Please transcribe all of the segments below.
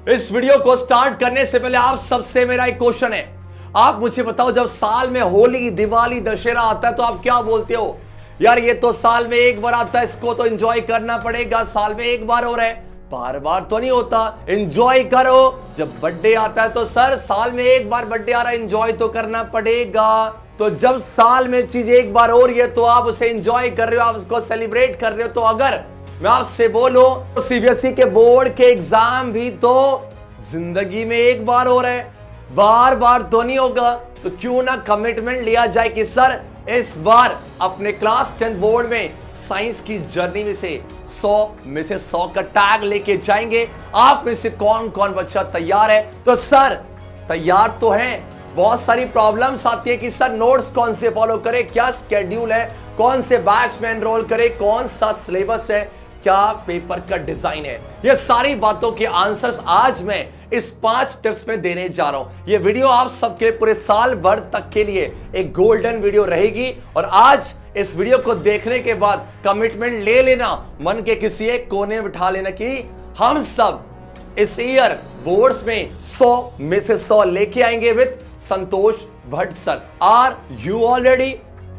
इस वीडियो को स्टार्ट करने से पहले आप सबसे मेरा एक क्वेश्चन है। आप मुझे बताओ, जब साल में होली, दिवाली, दशहरा आता है तो आप क्या बोलते हो? यार ये तो साल में एक बार आता है, इसको तो एंजॉय करना पड़ेगा। साल में एक बार हो रहा है, बार बार तो नहीं होता, एंजॉय करो। जब बर्थडे आता है तो सर साल में एक बार बर्थडे आ रहा है, एंजॉय तो करना पड़ेगा। तो जब साल में चीज एक बार हो रही है तो आप उसे एंजॉय कर रहे हो, आप उसको सेलिब्रेट कर रहे हो। तो अगर मैं आपसे बोलूं तो सीबीएसई के बोर्ड के एग्जाम भी तो जिंदगी में एक बार हो रहे हैं, बार बार तो नहीं होगा। तो क्यों ना कमिटमेंट लिया जाए कि सर इस बार अपने क्लास 10 बोर्ड में साइंस की जर्नी में से 100 का टैग लेके जाएंगे। आप में से कौन कौन बच्चा तैयार है? तो सर तैयार तो हैं। बहुत सारी प्रॉब्लम्स आती है कि सर नोट्स कौन से फॉलो करे, क्या स्केड्यूल है, कौन से बैच में एनरोल करे, कौन सा सिलेबस है, क्या पेपर का डिजाइन है। ये सारी बातों के आंसर्स आज मैं इस 5 टिप्स में देने जा रहा हूं। ये वीडियो आप सबके पूरे साल भर तक के लिए एक गोल्डन वीडियो रहेगी। और आज इस वीडियो को देखने के बाद कमिटमेंट ले लेना, मन के किसी एक कोने में बिठा लेना कि हम सब इस ईयर बोर्ड्स में 100 में से 100 लेके आएंगे with Santosh Bhatt sir. Are you already?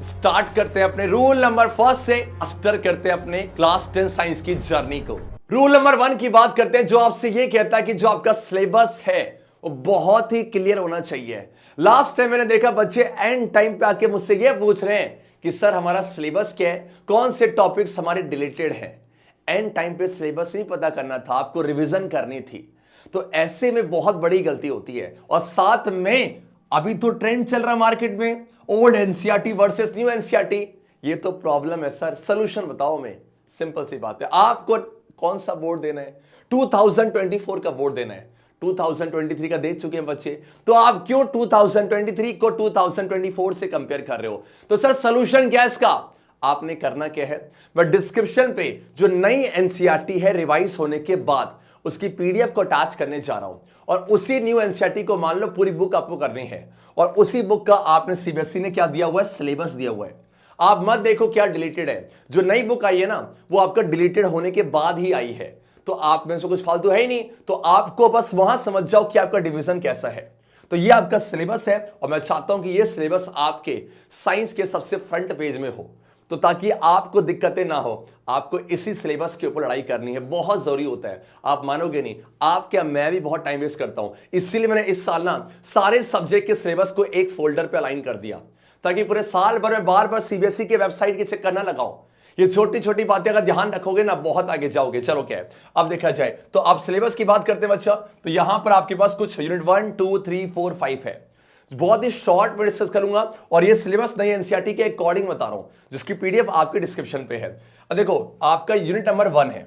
Start करते हैं अपने रूल नंबर 1 से, मास्टर करते हैं अपने क्लास 10 साइंस की जर्नी को। रूल नंबर 1 की बात करते हैं, जो आपसे ये कहता है कि जो आपका सिलेबस है वो बहुत ही क्लियर होना चाहिए। लास्ट टाइम मैंने देखा बच्चे एंड टाइम पे आके मुझसे ये पूछ रहे हैं कि सर हमारा सिलेबस क्या है, कौन से टॉपिक्स हमारे डिलीटेड हैं। एंड टाइम पे सिलेबस नहीं पता करना था, आपको रिवीजन करनी थी। तो ऐसे में बहुत बड़ी गलती होती है। और साथ में अभी तो ट्रेंड चल रहा है मार्केट में, old NCERT versus new NCERT. ये तो प्रॉब्लम है सर, सॉल्यूशन बताओ। मैं सिंपल सी बात है, आपको कौन सा बोर्ड देना है? 2024 का बोर्ड देना है। 2023 का दे चुके हैं बच्चे, तो आप क्यों 2023 को 2024 से कंपेयर कर रहे हो? तो सर सॉल्यूशन क्या है इसका? आपने करना क्या है, मैं डिस्क्रिप्शन पे जो नई एनसीईआरटी है रिवाइज होने के बाद उसकी पीडीएफ को अटैच करने जा रहा हूं। और उसी न्यू एनसीईआरटी को मान लो पूरी बुक आपको करनी है, और उसी बुक का आपने सीबीएसई ने क्या दिया हुआ है, सिलेबस दिया हुआ है। आप मत देखो क्या डिलीटेड है। जो नई बुक आई है ना, वो आपका डिलीटेड होने के बाद ही आई है। तो आप में से कुछ फालतू है ही नहीं, तो आपको बस वहां समझ जाओ कि आपका डिवीजन कैसा है। तो ये आपका सिलेबस है, और मैं चाहता हूं कि ये सिलेबस आपके साइंस के सबसे फ्रंट पेज में हो, तो ताकि आपको दिक्कतें ना हो। आपको इसी सिलेबस के ऊपर लड़ाई करनी है, बहुत जरूरी होता है। आप मानोगे नहीं, आप क्या, मैं भी बहुत टाइम वेस्ट करता हूं। इसीलिए मैंने इस साल ना सारे सब्जेक्ट के सिलेबस को एक फोल्डर पे अलाइन कर दिया, ताकि पूरे साल भर में बार बार सीबीएसई के वेबसाइट के चक्कर ना लगाओ। ये छोटी छोटी बातें अगर ध्यान रखोगे ना, बहुत आगे जाओगे। चलो क्या है, अब देखा जाए तो आप सिलेबस की बात करते हैं बच्चा, तो यहां पर आपके पास कुछ यूनिट 1, 2, 3, 4, 5 है। बहुत ही शॉर्ट में डिस्कस करूंगा, और ये सिलेबस नई एनसीईआरटी के अकॉर्डिंग बता रहा हूं, जिसकी पीडीएफ आपके डिस्क्रिप्शन पे है। अब देखो, आपका यूनिट नंबर 1 है,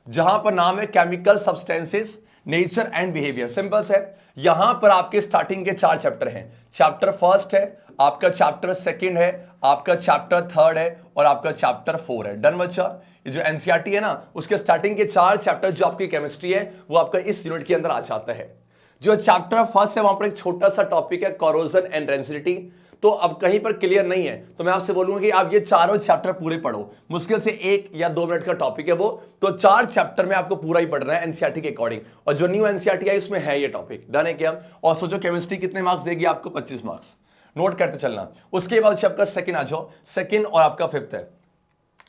जहां पर नाम है chemical substances, nature and behaviour. Simple है। यहां पर आपके स्टार्टिंग के 4 चैप्टर हैं। चैप्टर 1 है आपका, चैप्टर 2 है आपका, चैप्टर 3 है, और आपका चैप्टर 4 है। डन बच्चा? ये जो एनसीईआरटी है ना, उसके स्टार्टिंग के 4 चैप्टर जो आपकी केमिस्ट्री है, वो आपका इस यूनिट के अंदर आ जाता है। जो चैप्टर 1 है वहां पर एक छोटा सा टॉपिक है कोरोजन एंड डेंसिटी। तो अब कहीं पर क्लियर नहीं है तो मैं आपसे बोलूंगा कि आप ये चारों चैप्टर पूरे पढ़ो। मुश्किल से 1 या 2 मिनट का टॉपिक है वो, तो 4 चैप्टर में आपको पूरा ही पढ़ना है एनसीईआरटी के अकॉर्डिंग। और जो न्यू एनसीईआरटी है उसमें है ये टॉपिक। डन है क्या? और सोचो केमिस्ट्री कितने मार्क्स देगी आपको? 25 मार्क्स। नोट करते चलना। उसके बाद आपका सेकंड आ जाओ, सेकंड और आपका 5th है,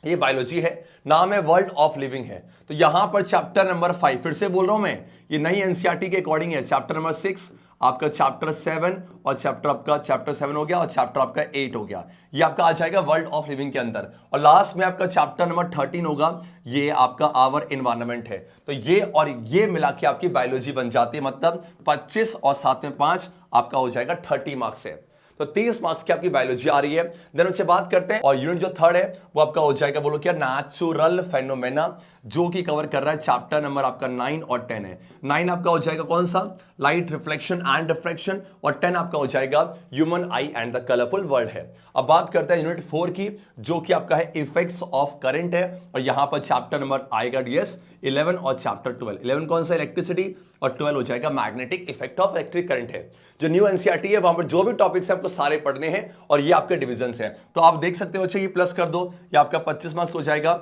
ये बायोलॉजी है, नाम है वर्ल्ड ऑफ लिविंग है। तो यहां पर चैप्टर नंबर 5, फिर से बोल रहा हूं मैं, ये नई एनसीईआरटी के अकॉर्डिंग है। चैप्टर नंबर 6, आपका चैप्टर 7, और चैप्टर 7 हो गया, और चैप्टर आपका 8 हो गया। ये आपका आ जाएगा वर्ल्ड ऑफ लिविंग के अंदर। और लास्ट में आपका चैप्टर नंबर 13 होगा, ये आपका आवर एनवायरनमेंट है। तो ये और ये मिला के आपकी बायोलॉजी बन जाती है, मतलब 25 और 7 में 5 आपका हो जाएगा 30 मार्क्स है। तो 30 मार्क्स की आपकी बायोलॉजी आ रही है। देन उससे बात करते हैं, और यूनिट जो 3 है वो आपका हो जाएगा, बोलो क्या, नेचुरल फेनोमेना, जो कि कवर कर रहा है चैप्टर नंबर आपका 9 और 10 है। 9 आपका हो जाएगा कौन सा? लाइट रिफ्लेक्शन एंड रिफ्रैक्शन, और 10 आपका हो जाएगा human I and the colourful world है। अब बात करते हैं यूनिट 4 की, जो कि आपका है इफेक्ट्स ऑफ करंट है, और यहां पर चैप्टर नंबर आएगा 11 और चैप्टर 12। 11 कौन सा? इलेक्ट्रिसिटी, और 12 हो जाएगा magnetic effect of electric current है। जो न्यू एनसीईआरटी है वहां पर जो भी टॉपिक्स है आपको सारे पढ़ने हैं, और ये आपके डिविजन्स हैं। तो आप देख सकते हो, अच्छा ये प्लस कर दो, ये आपका 25 मार्क्स हो जाएगा।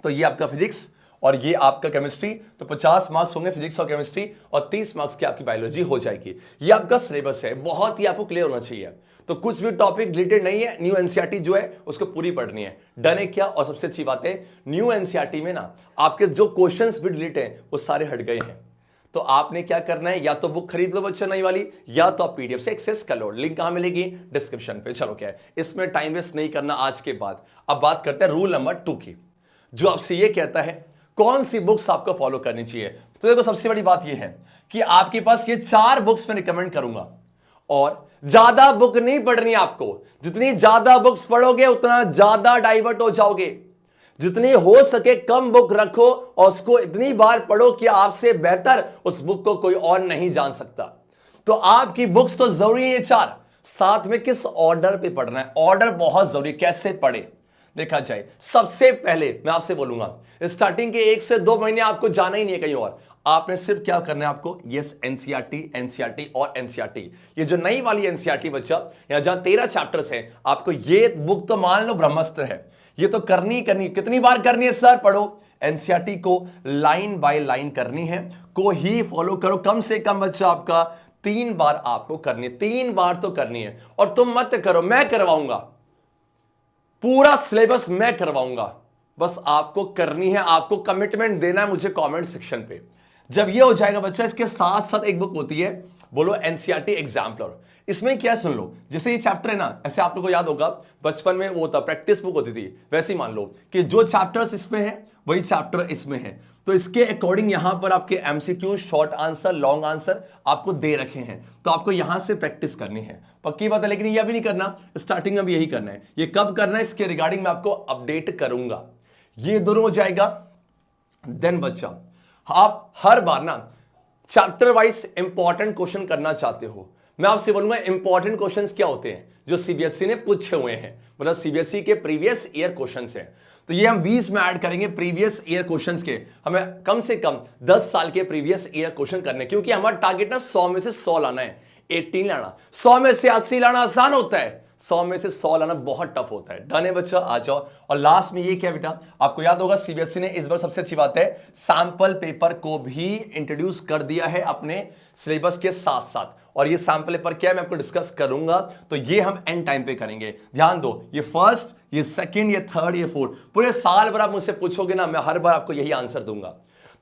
तो ये आपका फिजिक्स, और ये आपका केमिस्ट्री, तो 50 मार्क्स होंगे फिजिक्स और केमिस्ट्री, और 30 मार्क्स की आपकी बायोलॉजी हो जाएगी। ये आपका सिलेबस है, बहुत ही आपको क्लियर होना चाहिए। तो कुछ भी टॉपिक रिलेटेड नहीं है, न्यू एनसीईआरटी जो है उसको पूरी पढ़नी है। डन है क्या? और सबसे अच्छी बात है, न्यू एनसीईआरटी में ना आपके जो क्वेश्चंस भी डिलीट हैं वो सारे हट गए हैं। तो आपने क्या करना है, या तो बुक खरीद लो बच्चा नई वाली, या तो आप पीडीएफ से एक्सेस कर लो। लिंक कहां मिलेगी? डिस्क्रिप्शन पे। चलो क्या है, इसमें टाइम वेस्ट नहीं करना आज के बाद। अब बात करते हैं रूल नंबर 2 की, जो आपसे ये कहता है कौन सी बुक्स आपको फॉलो करनी चाहिए। तो देखो, सबसे बड़ी बात ये है कि आपके पास ये 4 बुक्स मैं रिकमेंड करूंगा, और ज्यादा बुक नहीं पढ़नी आपको। जितनी ज्यादा बुक्स पढ़ोगे उतना ज्यादा डाइवर्ट हो जाओगे। जितनी हो सके कम बुक रखो और उसको इतनी बार पढ़ो कि आपसे बेहतर उस बुक को कोई और नहीं जान सकता। तो आपकी बुक्स तो जरूरी है 4, साथ में किस ऑर्डर पे पढ़ना है, ऑर्डर बहुत जरूरी। कैसे पढ़े देखा जाए, सबसे पहले मैं आपसे बोलूंगा स्टार्टिंग के 1 से 2 महीने आपको जाना ही नहीं है कहीं और। आपने सिर्फ क्या करना है, आपको यस एनसीईआरटी और एनसीईआरटी, ये जो नई वाली एनसीईआरटी बच्चा, यहां जहां 13 चैप्टर्स हैं, आपको ये बुक तो मान लो ब्रह्मास्त्र है, ये तो करनी कितनी बार करनी है सर? पढ़ो एनसीईआरटी को लाइन बाय लाइन करनी है, को ही फॉलो करो। कम से कम बच्चा आपका 3 बार आपको करनी है, 3 बार तो करनी है। और तुम मत करो, मैं करवाऊंगा, पूरा सिलेबस मैं करवाऊंगा, बस आपको करनी है, आपको कमिटमेंट देना है मुझे कमेंट सेक्शन पे। जब ये हो जाएगा बच्चा, इसके साथ साथ एक बुक होती है, बोलो एनसीईआरटी एग्जाम्पलर। इसमें क्या, सुन लो, जैसे ये चैप्टर है ना, ऐसे आप लोगों को याद होगा बचपन में वो था प्रैक्टिस बुक होती थी, वैसे ही मान लो कि जो चैप्टर्स इसमें है वही चैप्टर इसमें है। तो इसके अकॉर्डिंग यहां पर आपके MCQ, short answer, long answer आपको दे रखे हैं, तो आपको यहां से प्रैक्टिस करनी है, पक्की बात है। लेकिन यह भी नहीं करना, स्टार्टिंग में भी यही करना है। ये कब करना है इसके रिगार्डिंग मैं आपको अपडेट करूंगा। ये दोनों हो जाएगा। देन बच्चा, आप हर बार ना चैप्टर वाइज इंपॉर्टेंट क्वेश्चन करना चाहते हो, मैं आपसे बोलूंगा इंपॉर्टेंट क्वेश्चंस क्या होते हैं जो सीबीएसई ने पूछे हुए हैं, मतलब सीबीएसई के प्रीवियस ईयर क्वेश्चंस हैं। तो ये हम 20 में ऐड करेंगे प्रीवियस ईयर क्वेश्चंस के। हमें कम से कम 10 साल के प्रीवियस ईयर क्वेश्चन करने, क्योंकि हमारा टारगेट ना 100 में से 100 लाना है, 18 लाना। 100 में से 80 लाना आसान होता है, 100 में से 100 लाना बहुत टफ होता है। डन है बच्चा, आ जाओ। और लास्ट में ये क्या बेटा, आपको याद होगा सीबीएसई ने इस बार सबसे अच्छी बात है सैंपल पेपर को भी इंट्रोड्यूस कर दिया है अपने सिलेबस के साथ साथ। और ये सैंपल पेपर क्या है मैं आपको डिस्कस करूंगा, तो ये हम एंड टाइम पे करेंगे। ध्यान दो, ये फर्स्ट, ये सेकंड, ये थर्ड, ये फोर्थ, पूरे साल भर आप मुझसे पूछोगे ना, मैं हर बार आपको यही आंसर दूंगा।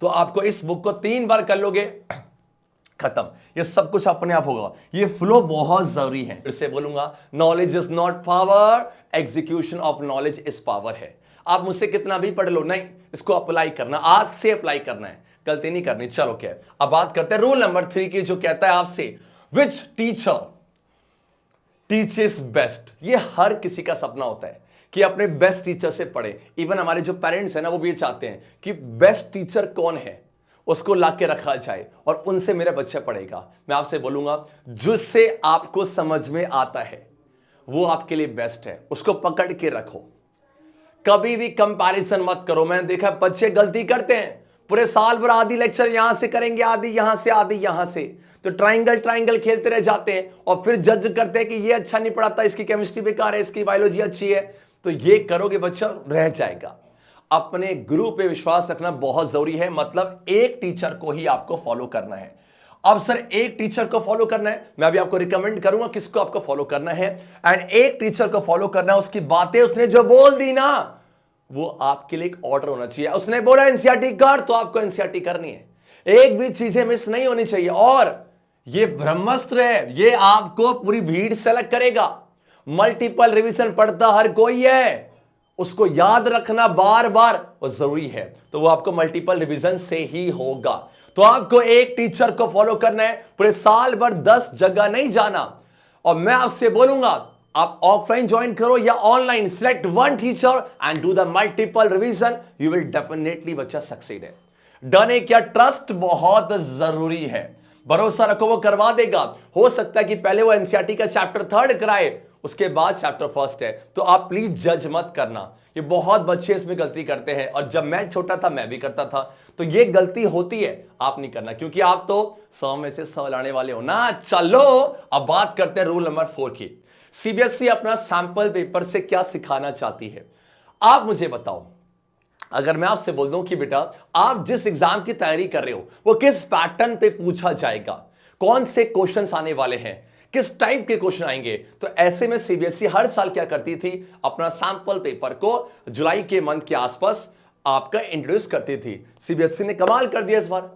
तो आपको इस बुक को 3 बार कर लोगे, खत्म, ये सब कुछ अपने आप होगा। ये फ्लो बहुत जरूरी है। फिर से बोलूंगा, knowledge is not power, execution of knowledge is power है। आप मुझसे कितना भी पढ़ लो, नहीं, इसको अप्लाई करना, आज से अप्लाई करना है, गलती नहीं करनी। चलो क्या, अब बात करते हैं रूल नंबर 3 की, जो कहता है आपसे विच टीचर टीचेस बेस्ट। ये हर किसी का सपना होता है कि अपने बेस्ट टीचर से पढ़े। इवन हमारे जो पेरेंट्स हैं ना, वो भी ये चाहते हैं कि बेस्ट टीचर कौन है उसको ला के रखा जाए और उनसे मेरा बच्चा पढ़ेगा। मैं आपसे बोलूंगा, जिससे आपको समझ में आता है वो आपके लिए बेस्ट है, उसको पकड़ के रखो। कभी भी कंपैरिजन मत करो। मैंने देखा बच्चे गलती करते हैं, पूरे साल भर आधी लेक्चर यहां से करेंगे, आधी यहां से, आधी यहां से, तो ट्राइंगल खेलते रह जाते हैं और फिर जज करते हैं कि ये अच्छा नहीं पढ़ाता, इसकी केमिस्ट्री बेकार है, इसकी बायोलॉजी अच्छी है। तो ये करोगे बच्चा रह जाएगा। अपने गुरु पे विश्वास रखना बहुत जरूरी है, मतलब एक टीचर को ही आपको फॉलो करना है। अब सर एक टीचर को फॉलो करना है, मैं अभी आपको रिकमेंड करूंगा किसको आपको फॉलो करना है। एंड एक टीचर को फॉलो करना है, उसकी बातें उसने जो बोल दी ना, वो आपके लिए एक ऑर्डर होना चाहिए। उसने बोला एनसीईआरटी कर, तो आपको एनसीईआरटी करनी है, एक भी चीजें मिस नहीं होनी चाहिए। और ये ब्रह्मास्त्र है, ये आपको पूरी भीड़ से अलग करेगा। मल्टीपल रिवीजन पढ़ता हर कोई है, उसको याद रखना बार बार वो जरूरी है, तो वो आपको मल्टीपल रिवीजन से ही होगा। तो आपको एक टीचर को फॉलो करना है, पूरे साल भर 10 जगह नहीं जाना। और मैं आपसे बोलूंगा, आप ऑफलाइन ज्वाइन करो या online, select one teacher and do the multiple revision, you will definitely बच्चा सक्सीड है। डन है क्या? ट्रस्ट बहुत जरूरी है, भरोसा रखो, वो करवा देगा। हो सकता है कि पहले वो एनसीईआरटी का चैप्टर 3 कराए, उसके बाद चैप्टर 1 है, तो आप प्लीज जज मत करना। ये बहुत बच्चे इसमें गलती करते हैं, और जब मैं छोटा था मैं भी करता था, तो ये गलती होती है, आप नहीं करना, क्योंकि आप तो 100 में से 100 लाने वाले हो ना। चलो अब बात करते हैं रूल नंबर 4 की। सीबीएसई अपना सैंपल पेपर से क्या सिखाना चाहती है, आप मुझे बताओ। अगर मैं आपसे बोल दूं कि बेटा आप जिस एग्जाम की तैयारी कर रहे हो वो किस पैटर्न पे पूछा जाएगा, कौन से क्वेश्चंस आने वाले हैं, किस टाइप के क्वेश्चन आएंगे, तो ऐसे में सीबीएसई हर साल क्या करती थी, अपना सैंपल पेपर को जुलाई के मंथ के आसपास आपका इंट्रोड्यूस करती थी। सीबीएसई ने कमाल कर दिया इस बार,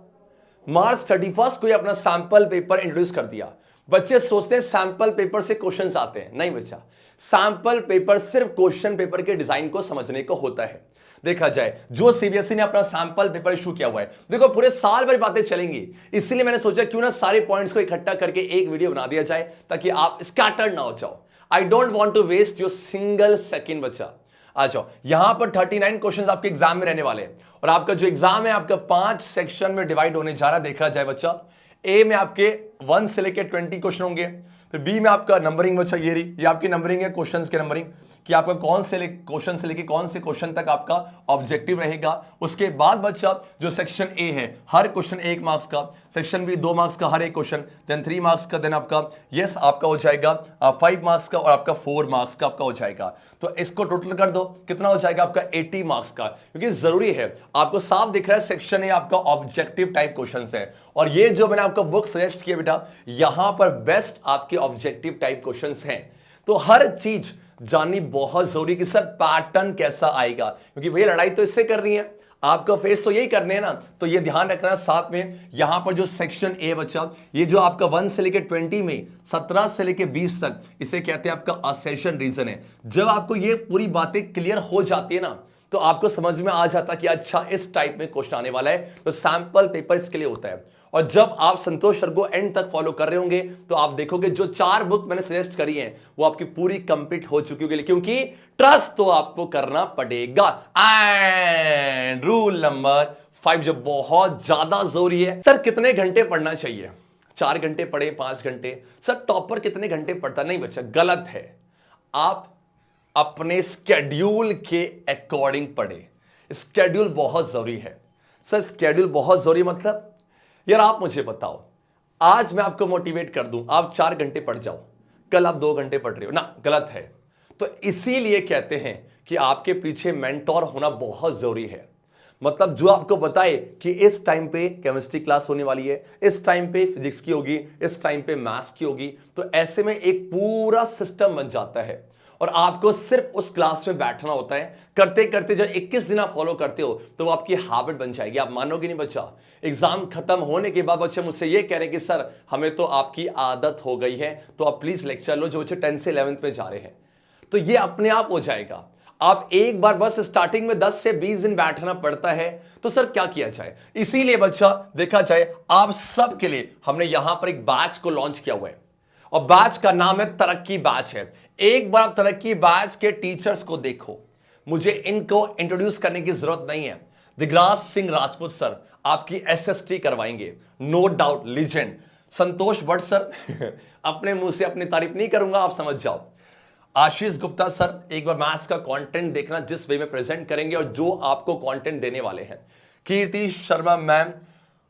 मार्च 31 को अपना सैंपल पेपर इंट्रोड्यूस कर दिया। बच्चे सोचते हैं सैंपल पेपर से क्वेश्चंस आते हैं, नहीं बच्चा, सैंपल पेपर सिर्फ क्वेश्चन पेपर के डिजाइन को समझने को होता है। देखा जाए जो सीबीएसई ने अपना सैंपल पेपर इशू किया हुआ है, देखो पूरे साल भर बातें चलेंगी, इसलिए मैंने सोचा क्यों ना सारे पॉइंट्स को इकट्ठा करके एक वीडियो बना दिया जाए ताकि आप स्कैटर्ड ना हो जाओ। I don't want to waste your single second बच्चा। आ जाओ, यहां पर 39 क्वेश्चंस आपके एग्जाम में रहने वाले हैं और आपका जो एग्जाम है आपका 5 सेक्शन में डिवाइड होने जा रहा है। देखा जाए बच्चा, ए में आपके 1 से लेके 20 क्वेश्चन होंगे, फिर बी में आपका नंबरिंग बच्चा ये रही, ये आपकी नंबरिंग है, क्वेश्चंस के नंबरिंग कि आपका कौन से क्वेश्चन से लेके कौन से क्वेश्चन तक आपका ऑब्जेक्टिव रहेगा। उसके बाद बच्चा जो सेक्शन ए है, हर क्वेश्चन 1 मार्क्स का, सेक्शन बी 2 मार्क्स का हर एक क्वेश्चन, देन 3 मार्क्स का, देन आपका यस आपका हो जाएगा 5 मार्क्स का और आपका 4 मार्क्स का आपका हो जाएगा। तो इसको टोटल कर दो, कितना हो जाएगा आपका 80 मार्क्स का, क्योंकि जरूरी है, आपको साफ दिख रहा है सेक्शन ए आपका ऑब्जेक्टिव टाइप क्वेश्चन है और ये जो मैंने आपका बुक सजेस्ट किया बेटा, यहां पर बेस्ट आपके ऑब्जेक्टिव टाइप क्वेश्चन हैं। तो हर चीज जाननी बहुत जरूरी कि सर पैटर्न कैसा आएगा, क्योंकि भैया लड़ाई तो इससे कर रही है, आपका फेस तो यही करने है ना, तो ये ध्यान रखना। साथ में यहां पर जो सेक्शन ए बच्चा, ये जो आपका 1 से लेके 20 में 17 से लेके 20 तक, इसे कहते हैं आपका असेशन रीजन है। जब आपको ये पूरी बातें क्लियर हो जाती है ना, तो आपको समझ में आ जाता कि अच्छा इस टाइप में क्वेश्चन आने वाला है, तो सैंपल पेपर इसके लिए होता है। और जब आप संतोष सर को एंड तक फॉलो कर रहे होंगे तो आप देखोगे जो 4 बुक मैंने सजेस्ट करी हैं वो आपकी पूरी कंप्लीट हो चुकी होगी, क्योंकि ट्रस्ट तो आपको करना पड़ेगा। एंड रूल नंबर 5 जो बहुत ज्यादा जरूरी है, सर कितने घंटे पढ़ना चाहिए, 4 घंटे पढ़े 5 घंटे, सर टॉपर कितने घंटे पढ़ता, नहीं बच्चा गलत है, आप अपने स्केड्यूल के अकॉर्डिंग पढ़े। स्केड्यूल बहुत जरूरी है। सर स्केड्यूल बहुत जरूरी मतलब यार आप मुझे बताओ, आज मैं आपको मोटिवेट कर दूं आप 4 घंटे पढ़ जाओ, कल आप 2 घंटे पढ़ रहे हो ना, गलत है। तो इसीलिए कहते हैं कि आपके पीछे मेंटोर होना बहुत जरूरी है, मतलब जो आपको बताए कि इस टाइम पे केमिस्ट्री क्लास होने वाली है, इस टाइम पे फिजिक्स की होगी, इस टाइम पे मैथ्स की होगी, तो ऐसे में एक पूरा सिस्टम बन जाता है और आपको सिर्फ उस क्लास में बैठना होता है। करते करते जब 21 दिन आप फॉलो करते हो तो वो आपकी हैबिट बन जाएगी। आप मानोगे नहीं बच्चा, एग्जाम खत्म होने के बाद बच्चे मुझसे ये कह रहे हैं कि सर हमें तो आपकी आदत हो गई है, तो आप प्लीज लेक्चर लो, जो बच्चे 10 से 11th में जा रहे हैं। तो ये अपने आप हो जाएगा। आप एक बार बस स्टार्टिंग में 10 से 20 दिन बैठना पड़ता है, तो सर क्या किया जाए। इसीलिए बच्चा देखा जाए आप सब के लिए हमने यहां पर एक बैच को लॉन्च किया हुआ है और बैच का नाम है तरक्की बैच है। एक बार तरक्की बैच के टीचर्स को देखो, मुझे इनको इंट्रोड्यूस करने की जरूरत नहीं है। दिगराज सिंह राजपूत सर आपकी एसएसटी करवाएंगे, नो डाउट लीजेंड। संतोष भट्ट सर अपने मुंह से अपनी तारीफ नहीं करूंगा, आप समझ जाओ। आशीष गुप्ता सर, एक बार मैथ्स का कंटेंट देखना जिस वे में प्रेजेंट करेंगे और जो आपको कंटेंट देने वाले हैं। कीर्ति शर्मा मैम,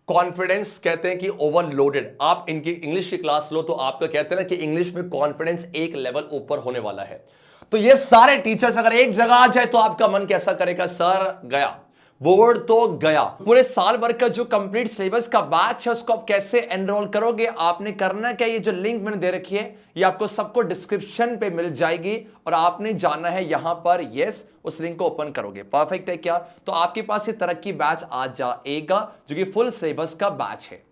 कॉन्फिडेंस कहते हैं कि ओवरलोडेड। आप इनकी इंग्लिश की क्लास लो तो आपका कहते हैं ना कि इंग्लिश में कॉन्फिडेंस एक लेवल ऊपर होने वाला है। तो ये सारे टीचर्स अगर एक जगह आ जाए तो आपका मन कैसा करेगा, सर गया बोर्ड तो गया। पूरे साल भर का जो कंप्लीट सिलेबस का बैच है उसको आप कैसे एनरोल करोगे, आपने करना क्या, ये जो लिंक मैंने दे रखी है ये आपको सबको डिस्क्रिप्शन पे मिल जाएगी और आपने जाना है यहां पर, यस उस लिंक को ओपन करोगे, परफेक्ट है क्या। तो आपके पास ये तरक्की बैच आ जाएगा जो कि फुल सिलेबस का बैच है।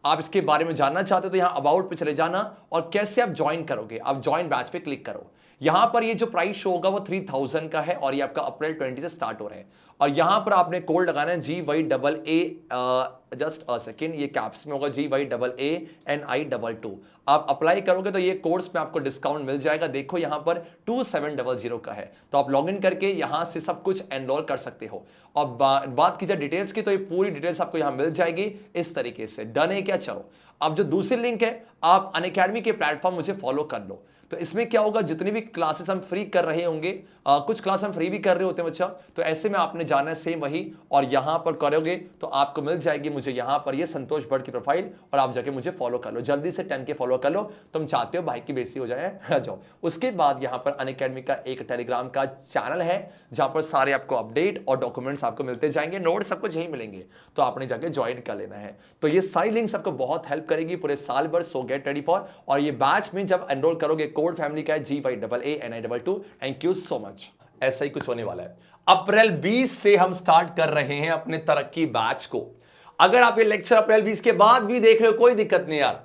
आप इसके बारे में जानना चाहते हो तो यहां अबाउट पे चले जाना और कैसे आप ज्वाइन करोगे, आप ज्वाइन बैच पे क्लिक करो। यहां पर ये जो प्राइस शो होगा वो 3000 का है और ये आपका अप्रैल 20 से स्टार्ट हो रहा है और यहां पर आपने कोड लगाना है GYAA, जस्ट अ सेकेंड, ये कैप्स में होगा GYAANI22। आप अप्लाई करोगे तो ये कोर्स में आपको डिस्काउंट मिल जाएगा। देखो यहां पर 2700 का है, तो आप लॉग इन करके यहां से सब कुछ एनरोल कर सकते हो। और बात की जाए डिटेल्स की तो ये पूरी डिटेल्स आपको यहां मिल जाएगी इस तरीके से। डन है क्या, चलो अब जो दूसरी लिंक है, आप अनअकैडमी के प्लेटफॉर्म मुझे फॉलो कर लो। तो इसमें क्या होगा, जितनी भी क्लासेस हम फ्री कर रहे होंगे, कुछ क्लास हम फ्री भी कर रहे होते हैं बच्चा, तो ऐसे में आपने जाना है सेम वही, और यहां पर करोगे तो आपको मिल जाएगी मुझे यहां पर ये संतोष भट्ट की प्रोफाइल, और आप जाके मुझे फॉलो कर लो, जल्दी से 10K फॉलो कर लो। तुम चाहते हो भाई की बेइज्जती हो जाए, आ जाओ। उसके बाद यहां पर अनअकैडमी का एक टेलीग्राम का चैनल है जहां पर सारे आपको अपडेट और डॉक्यूमेंट्स आपको मिलते जाएंगे, नोट्स सब कुछ यही मिलेंगे, तो आपने जाके ज्वाइन कर लेना है। तो ये सारी लिंक्स आपको बहुत हेल्प करेगी पूरे साल भर। सो गेट रेडी फॉर, और ये बैच में जब एनरोल करोगे, कोड फैमिली का है GYAANI22। Thank you so much. ऐसा ही कुछ होने वाला है। अप्रैल 20 से हम स्टार्ट कर रहे हैं अपने तरक्की बैच को। अगर आप ये लेक्चर अप्रैल 20 के बाद भी देख रहे हो, कोई दिक्कत नहीं यार,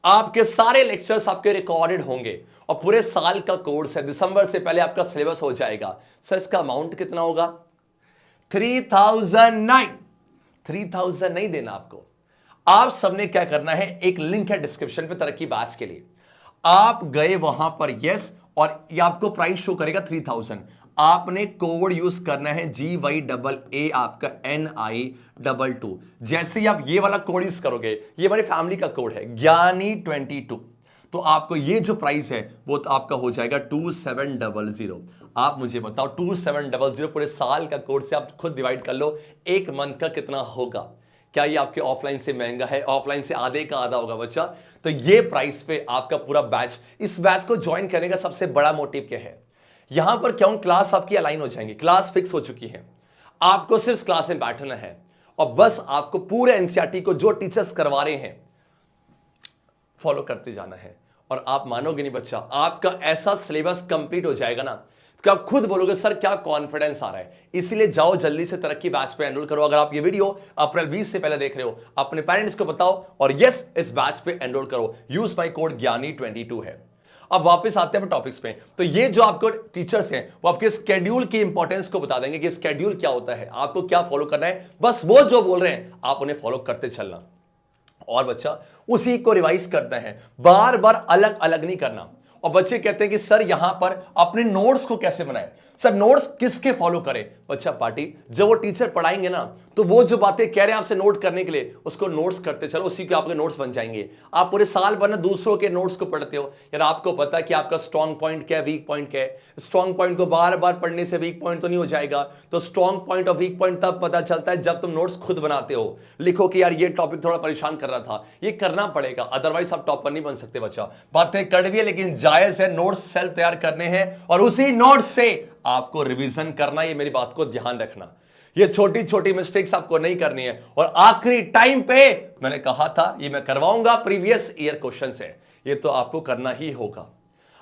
आपके सारे लेक्चर्स आपके रिकॉर्डेड होंगे और पूरे साल का कोर्स है। दिसंबर से पहले आपका सिलेबस हो जाएगा। सर इसका अमाउंट कितना होगा? 3000 नहीं देना आपको। आप सबने क्या करना है, एक लिंक है डिस्क्रिप्शन पे तरक्की बैच के लिए, आप गए वहां पर यस, और ये आपको प्राइस शो करेगा 3000। आपने कोड यूज करना है GYAA आपका NI22। जैसे ही आप ये वाला कोड यूज करोगे, ये हमारी फैमिली का कोड है ज्ञानी22, तो आपको ये जो प्राइस है वो तो आपका हो जाएगा 2700। आप मुझे बताओ 2700 पूरे साल का कोर्स से आप खुद डिवाइड कर लो, एक मंथ का कितना होगा? क्या ये आपके ऑफलाइन से महंगा है? ऑफलाइन से आधे का आधा होगा बच्चा। तो ये प्राइस पे आपका पूरा बैच, इस बैच को ज्वाइन करने का सबसे बड़ा मोटिव क्या है, यहां पर क्यों क्लास आपकी अलाइन हो जाएंगी, क्लास फिक्स हो चुकी है, आपको सिर्फ क्लास में बैठना है और बस आपको पूरे एनसीईआरटी को जो टीचर्स करवा रहे हैं फॉलो करते जाना है। और आप मानोगे नहीं बच्चा, आपका ऐसा सिलेबस कंप्लीट हो जाएगा ना कि आप खुद बोलोगे सर क्या कॉन्फिडेंस आ रहा है। इसीलिए जाओ जल्दी से तरक्की बैच पे एनरोल करो। अगर आप ये वीडियो अप्रैल 20 से पहले देख रहे हो, अपने पेरेंट्स को बताओ और यस इस बैच पे एनरोल करो। यूज माय कोड ज्ञानी22 है। अब वापस आते हैं टॉपिक्स पे। तो ये जो आपको टीचर्स हैं वो आपके स्केड्यूल की इंपॉर्टेंस को बता देंगे कि स्केड्यूल क्या होता है, आपको क्या फॉलो करना है। बस वो जो बोल रहे हैं आप उन्हें फॉलो करते चलना, और बच्चा उसी को रिवाइज करता है, बार बार अलग अलग नहीं करना। और बच्चे कहते हैं कि सर यहां पर अपने नोट्स को कैसे बनाएं, सर नोट्स किसके फॉलो करें। बच्चा पार्टी, जब वो टीचर पढ़ाएंगे ना तो वो जो बातें कह रहे हैं आपसे नोट करने के लिए, उसको नोट्स करते चलो, उसी के आपके नोट्स बन जाएंगे। आप पूरे साल भर ना दूसरों के नोट्स को पढ़ते हो यार, आपको पता है कि आपका स्ट्रॉन्ग पॉइंट क्या है, वीक पॉइंट क्या है। स्ट्रॉन्ग पॉइंट को बार बार पढ़ने से वीक पॉइंट तो नहीं हो जाएगा। तो स्ट्रॉन्ग पॉइंट और वीक पॉइंट तब पता चलता है जब तुम नोट्स खुद बनाते हो, लिखो कि यार ये टॉपिक थोड़ा परेशान कर रहा था, ये करना पड़ेगा, अदरवाइज आप टॉपर नहीं बन सकते। बच्चा बातें कड़वी है लेकिन जायज है, नोट्स सेल्फ तैयार करने हैं और उसी नोट्स से आपको रिवीजन करना। ये मेरी बात को ध्यान रखना, ये छोटी छोटी मिस्टेक्स आपको नहीं करनी है। और आखिरी टाइम पे मैंने कहा था ये मैं करवाऊंगा प्रीवियस ईयर क्वेश्चन से, ये तो आपको करना ही होगा।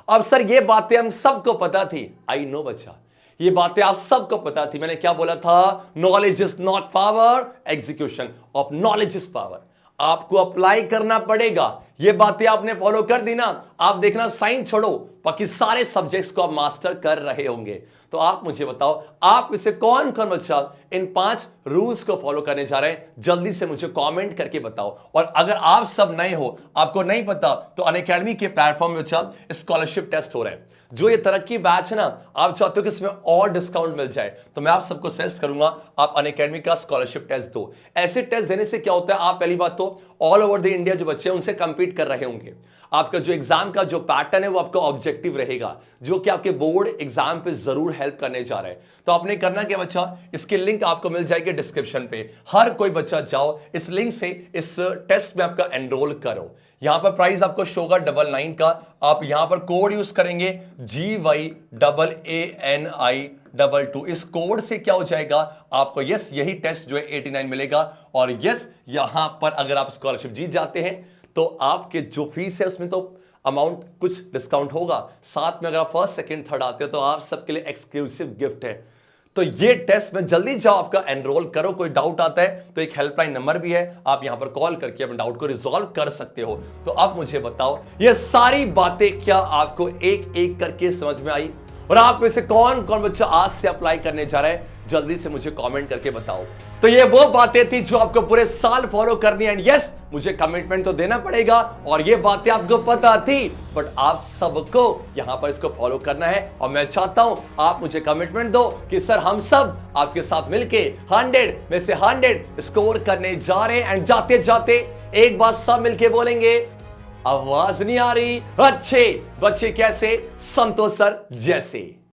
अब सर ये बातें हम सबको पता थी, आई नो बच्चा, ये बातें आप सबको पता थी। मैंने क्या बोला था, knowledge is not power, execution of knowledge is power. आपको अप्लाई करना पड़ेगा। ये बातें आपने फॉलो कर दी ना, आप देखना साइंस छोड़ो बाकी सारे सब्जेक्ट्स को आप मास्टर कर रहे होंगे। तो आप मुझे बताओ, आप इसे कौन कौन बच्चा इन 5 रूल्स को फॉलो करने जा रहे हैं, जल्दी से मुझे कमेंट करके बताओ। और अगर आप सब नए हो, आपको नहीं पता, तो अनअकैडमी के प्लेटफॉर्म में बच्चा स्कॉलरशिप टेस्ट हो रहा है। जो ये तरक्की बैच है ना, आप चाहते हो कि इसमें और डिस्काउंट मिल जाए, तो मैं आप सबको सजेस्ट करूंगा आप अनअकैडमी का स्कॉलरशिप टेस्ट दो। ऐसे टेस्ट देने से क्या होता है, आप पहली बात तो ऑल ओवर द इंडिया जो बच्चे हैं उनसे कंपीट कर रहे होंगे। आपका जो एग्जाम का जो पैटर्न है वो आपका ऑब्जेक्टिव रहेगा, जो कि आपके बोर्ड एग्जाम पे जरूर हेल्प करने जा रहा है। तो आपने करना क्या बच्चा, इसकी लिंक आपको मिल जाएगी डिस्क्रिप्शन पे। हर कोई बच्चा जाओ इस लिंक से इस टेस्ट में आपका एनरोल करो। यहां पर प्राइस आपको शो होगा 99 का। आप यहां पर कोड यूज करेंगे GYAANI22। इस कोड से क्या हो जाएगा, आपको यस यही टेस्ट जो है 89 मिलेगा। और यस यहां पर अगर आप स्कॉलरशिप जीत जाते हैं तो आपके जो फीस है उसमें तो अमाउंट कुछ डिस्काउंट होगा, साथ में अगर आप फर्स्ट सेकंड थर्ड आते हो तो आप सबके लिए एक्सक्लूसिव गिफ्ट है। तो ये टेस्ट में जल्दी जाओ आपका एनरोल करो। कोई डाउट आता है तो एक हेल्पलाइन नंबर भी है, आप यहां पर कॉल करके अपने डाउट को रिजॉल्व कर सकते हो। तो अब मुझे बताओ, ये सारी बातें क्या आपको एक एक करके समझ में आई, और आप में से कौन कौन बच्चा आज से अप्लाई करने जा रहा है, जल्दी से मुझे कमेंट करके बताओ। तो ये वो बातें थी जो आपको पूरे साल फॉलो करनी है। एंड यस, मुझे कमिटमेंट तो देना पड़ेगा, और ये बातें आपको पता थी, बट आप सबको यहां पर इसको फॉलो करना है। और मैं चाहता हूं आप मुझे कमिटमेंट दो कि सर हम सब आपके साथ मिलके 100 में से 100 स्कोर करने जा रहे हैं। एंड जाते जाते एक बात सब मिलके बोलेंगे, आवाज नहीं आ रही? अच्छे बच्चे कैसे? संतोष सर जैसे।